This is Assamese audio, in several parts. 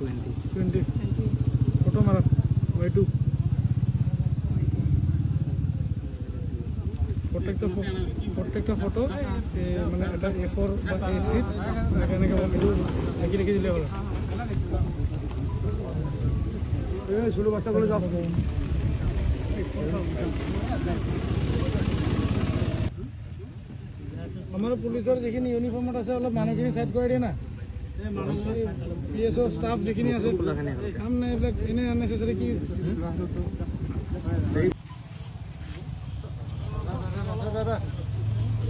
20 ফটো মাৰা Y2 প্ৰত্যেকটা ফটো মানে এটা A4 বা A3 এনেকৈ লিখি দিলে হ'ল ছোট বাচ্চাগুলো যাও আমাৰ পুলিচৰ যিখিনি ইউনিফৰ্মত আছে অলপ মানুহখিনি সাইড কৰি দিয়ে না PSO স্টাফ যিখিনি আছে কাম নাই এইবিলাক এনে আননেসেসারি কি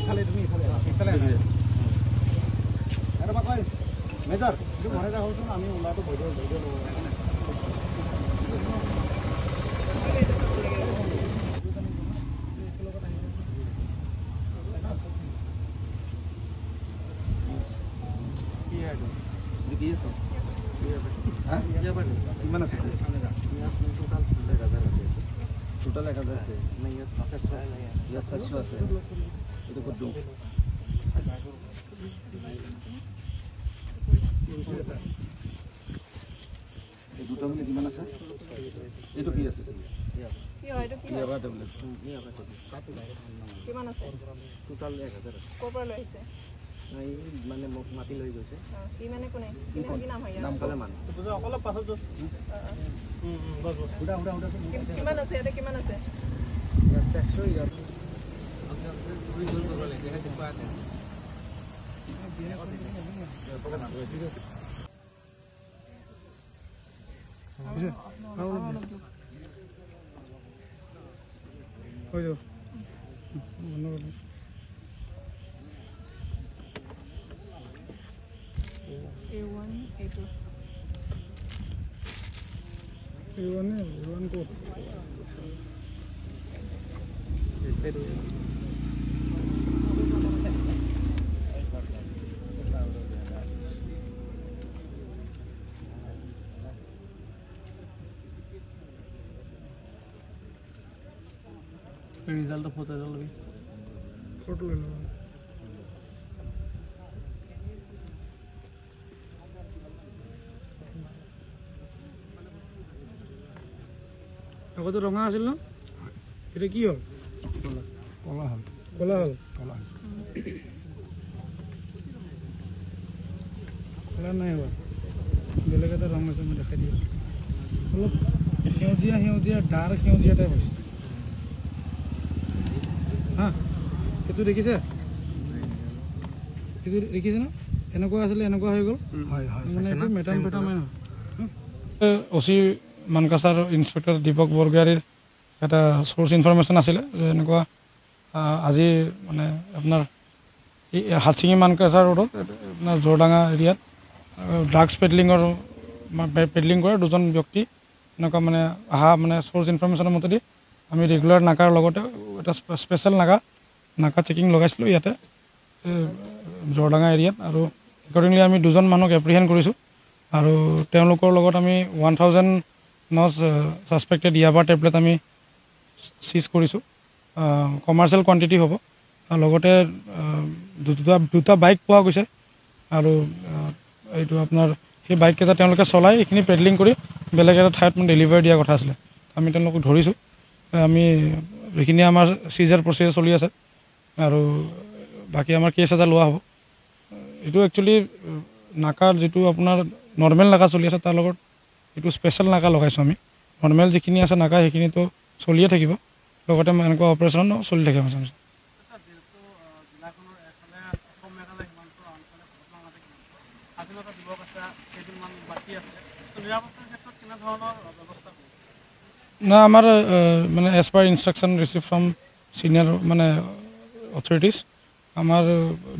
খালি তুমি ইফালে আরে বাবা মেজর তুমি ঘরে যাও শুন আমি ওলাটো ভিডিও total 1000 আছে না ইয়াত 700 আছে এটা কত দূর এই দুটো মিলে কিমান আছে এটো কি আছে কি হয় এটা কি ইয়াবা ট্যাবলেট কিমান আছে total 1000 কোপৰ লৈছে নাই মানে মোক মাটি লৈ গৈছে কি মানে কোনে কি নাম হয় নাম কলে মান বুঝা অকল পাছত বস বস উড়া কিমান আছে এটা কিমান আছে 400 ইয়াত পুরি জল করব লাগে দেখা দিবা আছে हो जाओ A1 A2 A1 को रिजल्ट फोटो ले फोटो ले लो আগতে ৰঙা আছিল ন এটা কি হল কলা হল কলা হল কলা কলা নাই হোৱা বেলেগ এটা ৰং আছে মই দেখাই দিওঁ অলপ সেউজীয়া ডাৰ্ক সেউজীয়া টাইপ হৈছে হা এইটো দেখিছে এইটো দেখিছে ন এনেকুৱা আছিলে এনেকুৱা হৈ গ'ল হয় হয় মানে এইটো মেটাম OC মানকাছাৰ ইন্সপেক্টৰ দীপক বৰগোহাঁইৰ এটা সোৰ্স ইনফৰমেশন আছিল যে এনেকুৱা আজি মানে আপোনাৰ এই হাতছিঙি মানকাছাৰ ৰোডত আপোনাৰ জোৰডাঙা এৰিয়াত ড্ৰাগছ পেডলিং কৰে দুজন ব্যক্তি এনেকুৱা মানে আহা মানে সোৰ্স ইনফৰমেশনৰ মতেদি আমি ৰেগুলাৰ নাকাৰ লগতে এটা স্পেশাল নাকা চেকিং লগাইছিলোঁ ইয়াতে জোৰডাঙা এৰিয়াত আৰু একৰ্ডিংলি আমি দুজন মানুহক এপ্ৰিহেণ্ড কৰিছোঁ আৰু তেওঁলোকৰ লগত আমি 1000 নজ সাসপেক্টেড ইয়াবা টেবলেট আমি সিজ কৰিছোঁ কমাৰ্চিয়েল কোৱান্টিটি হ'ব আৰু লগতে দুটা বাইক পোৱা গৈছে আৰু এইটো আপোনাৰ সেই বাইককেইটা তেওঁলোকে চলাই এইখিনি পেডলিং কৰি বেলেগ এটা ঠাইত মানে ডেলিভাৰী দিয়াৰ কথা আছিলে আমি তেওঁলোকক ধৰিছোঁ আমি এইখিনি আমাৰ সিজাৰ প্ৰচেছ চলি আছে আৰু বাকি আমাৰ কেছ এটা লোৱা হ'ব এইটো একচুৱেলি নাকাৰ যেটো আপোনাৰ নৰ্মেল নাকা চলি আছে তাৰ লগত এইটো স্পেশাল নাকা লগাইছোঁ আমি নৰ্মেল যিখিনি আছে নাকা সেইখিনি তো চলিয়ে থাকিব লগতে এনেকুৱা অপাৰেশ্যন চলি থাকে মাজে মাজে না আমাৰ মানে as per instruction receive from senior মানে অথৰিটিজ আমাৰ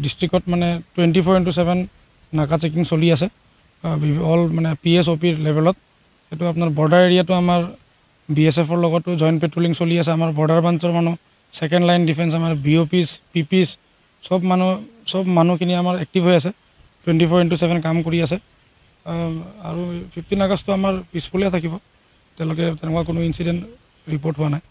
ডিষ্ট্ৰিক্টত মানে 24/7 নাকা চেকিং চলি আছে অল মানে PSOP লেভেলত এইটো আপোনাৰ বৰ্ডাৰ এৰিয়াটো আমাৰ BSFৰ লগতো জইণ্ট পেট্ৰলিং চলি আছে আমাৰ বৰ্ডাৰ ব্ৰাঞ্চৰ মানুহ সেকেন্ড লাইন ডিফেন্স আমাৰ BOPs PPs সব মানুহখিনি আমাৰ এক্টিভ হৈ আছে 24/7 কাম কৰি আছে আৰু 15 আগষ্ট আমাৰ পিছফুলে থাকিব তেওঁলোকে তেনেকুৱা কোনো ইনসিডেন্ট ৰিপৰ্ট হোৱা নাই